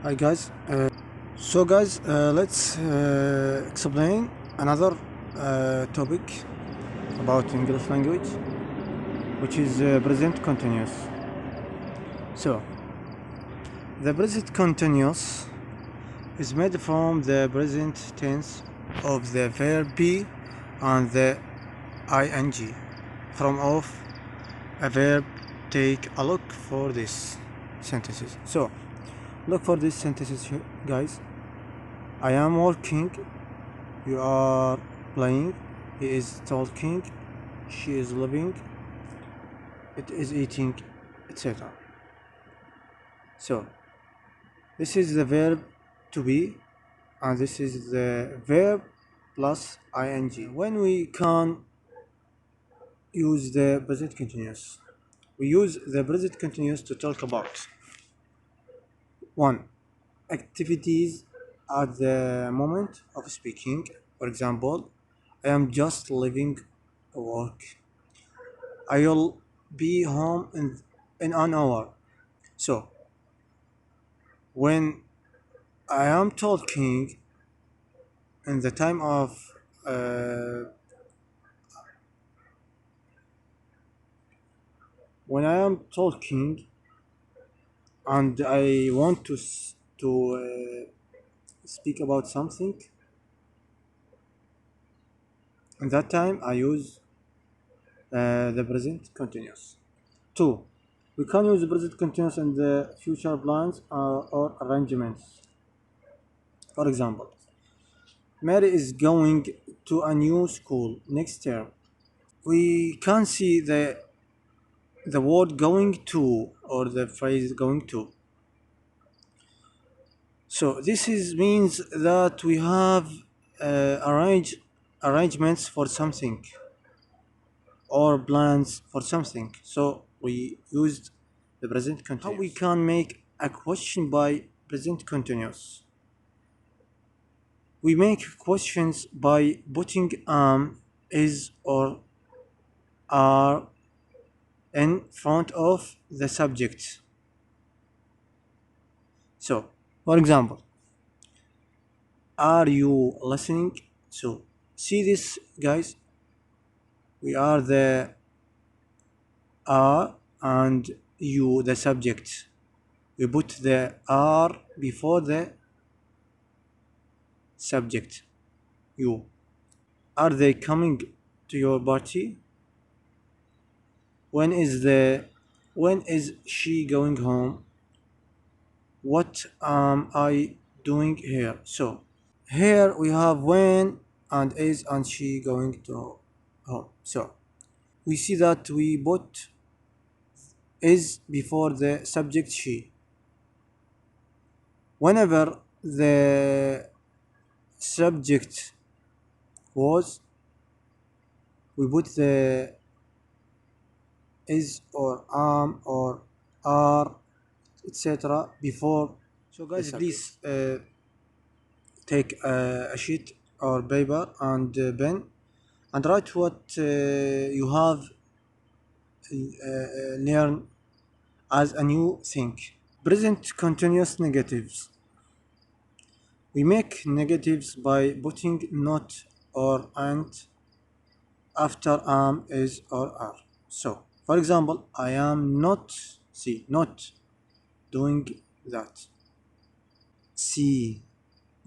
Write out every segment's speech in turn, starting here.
Hi guys. Let's explain another topic about English language, which is present continuous. So, the present continuous is made from the present tense of the verb be and the ing. From of a verb, take a look for these sentences. So, look for these sentences, guys. I am walking, you are playing, he is talking, she is living, it is eating, etc. So, this is the verb to be, and this is the verb plus ing. When we can use the present continuous, we use the present continuous to talk about 1. Activities at the moment of speaking. For example, I am just leaving work. I'll be home in an hour. So, when I am talking in the time of when I am talking and I want to speak about something, in that time I use the present continuous. 2. We can use the present continuous in the future plans or arrangements. For example, Mary is going to a new school next term. We can see the word going to or the phrase going to. So this means that we have arrangements for something or plans for something. So we used the present continuous. How we can make a question by present continuous? We make questions by putting is or are in front of the subject. So, for example, are you listening? So, see this, guys. We are the are and you, the subject. We put the are before the subject. You. Are they coming to your party? When is she going home? What am I doing here? So here we have when and is and she going to home. So we see that we put is before the subject she. Whenever the subject was, we put the is or am or are, etc. before. So guys, please take a sheet or paper and pen and write what you have learned as a new thing. Present continuous negatives. We make negatives by putting not or and after am, is or are. So, for example, I am not, see, not doing that. See,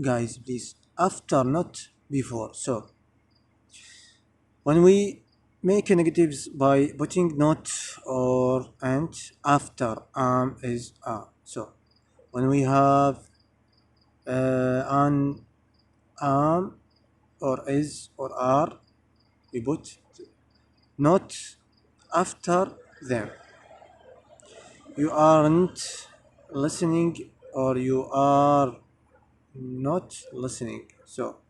guys, please, after, not before. So, when we make negatives by putting not or and after am, is, are. So, when we have an am or is or are, we put not after them. You aren't listening or you are not listening. So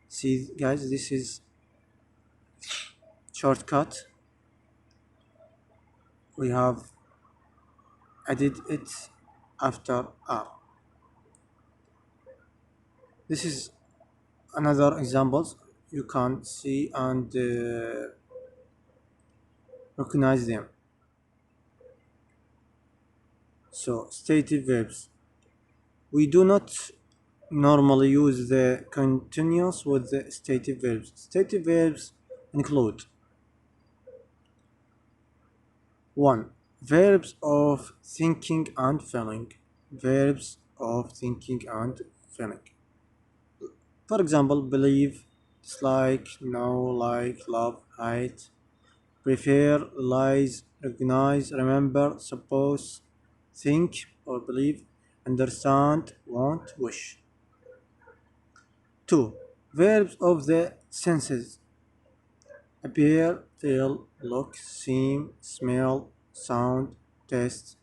see, guys, this is shortcut. We have added it after are. This is another examples you can see and recognize them. So stative verbs. We do not normally use the continuous with the stative verbs. Stative verbs include 1. Verbs of thinking and feeling. Verbs of thinking and feeling. For example, believe, dislike, know, like, love, hate, prefer, realize, recognize, remember, suppose, think or believe, understand, want, wish. 2. Verbs of the senses. Appear, feel, look, seem, smell, sound, taste.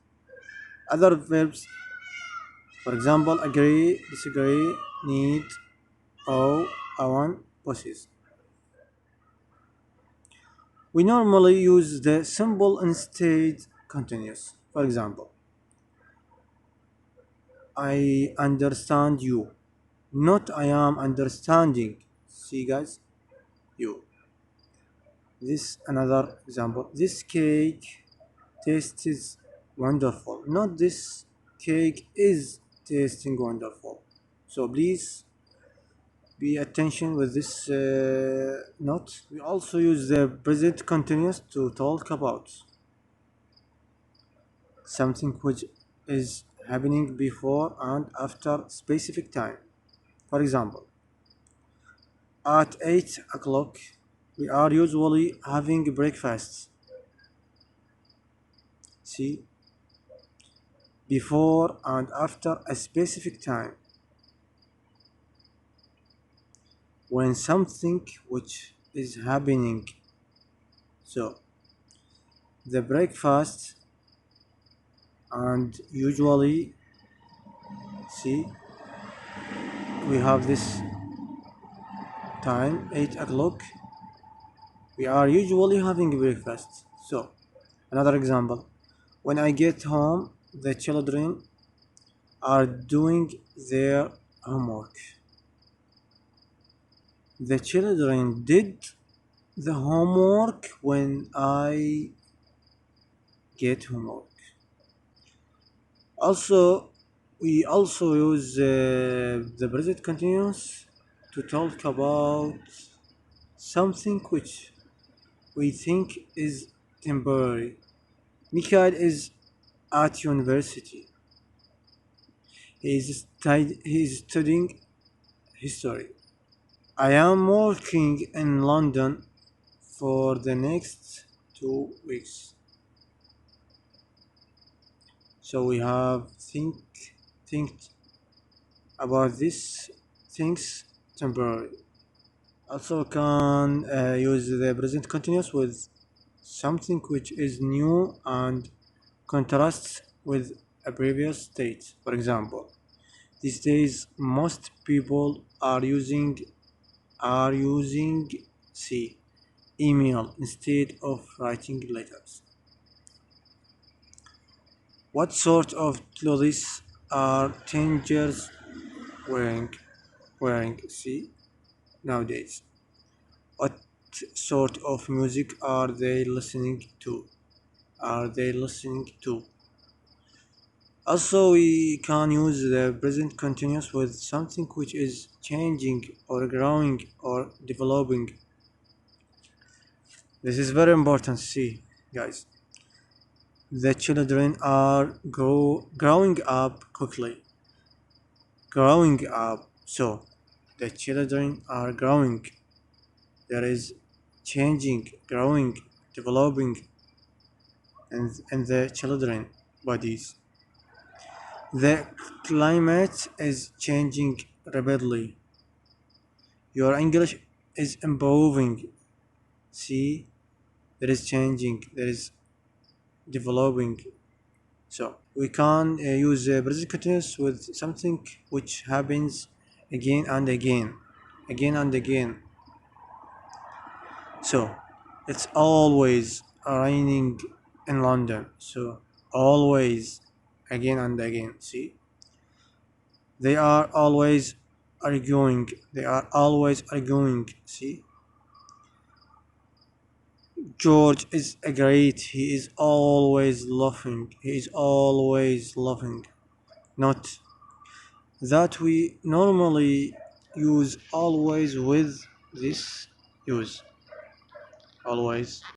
Other verbs, for example, agree, disagree, need, owe, want, possess. We normally use the simple instead continuous. For example, I understand you, not I am understanding. See guys, you. This another example. This cake tastes wonderful, not this cake is tasting wonderful. So please be attention with this note. We also use the present continuous to talk about something which is happening before and after specific time. For example, at 8 o'clock we are usually having breakfast. See, before and after a specific time, when something which is happening. So the breakfast, and usually, see, we have this time 8 o'clock, we are usually having breakfast. So another example, when I get home the children are doing their homework. The children did the homework when I get homework. Also, we also use the present continuous to talk about something which we think is temporary. Mikhail is at university. He is studying history. I am working in London for the next 2 weeks. So we have think about these things temporary. Also can use the present continuous with something which is new and contrasts with a previous state. For example, these days most people are using email instead of writing letters. What sort of clothes are teenagers wearing nowadays? What sort of music are they listening to? Also, we can use the present continuous with something which is changing or growing or developing. This is very important. See, guys, the children are growing up quickly. Growing up. So, the children are growing. There is changing, growing, developing in the children bodies. The climate is changing rapidly. Your English is improving. See, there is changing, there is developing. So we can use present continuous with something which happens again and again, again and again. So it's always raining in London. So always, again and again. See, they are always arguing. They are always arguing. See, George is great. He is always laughing. He is always laughing. Not that we normally use always with this use. Always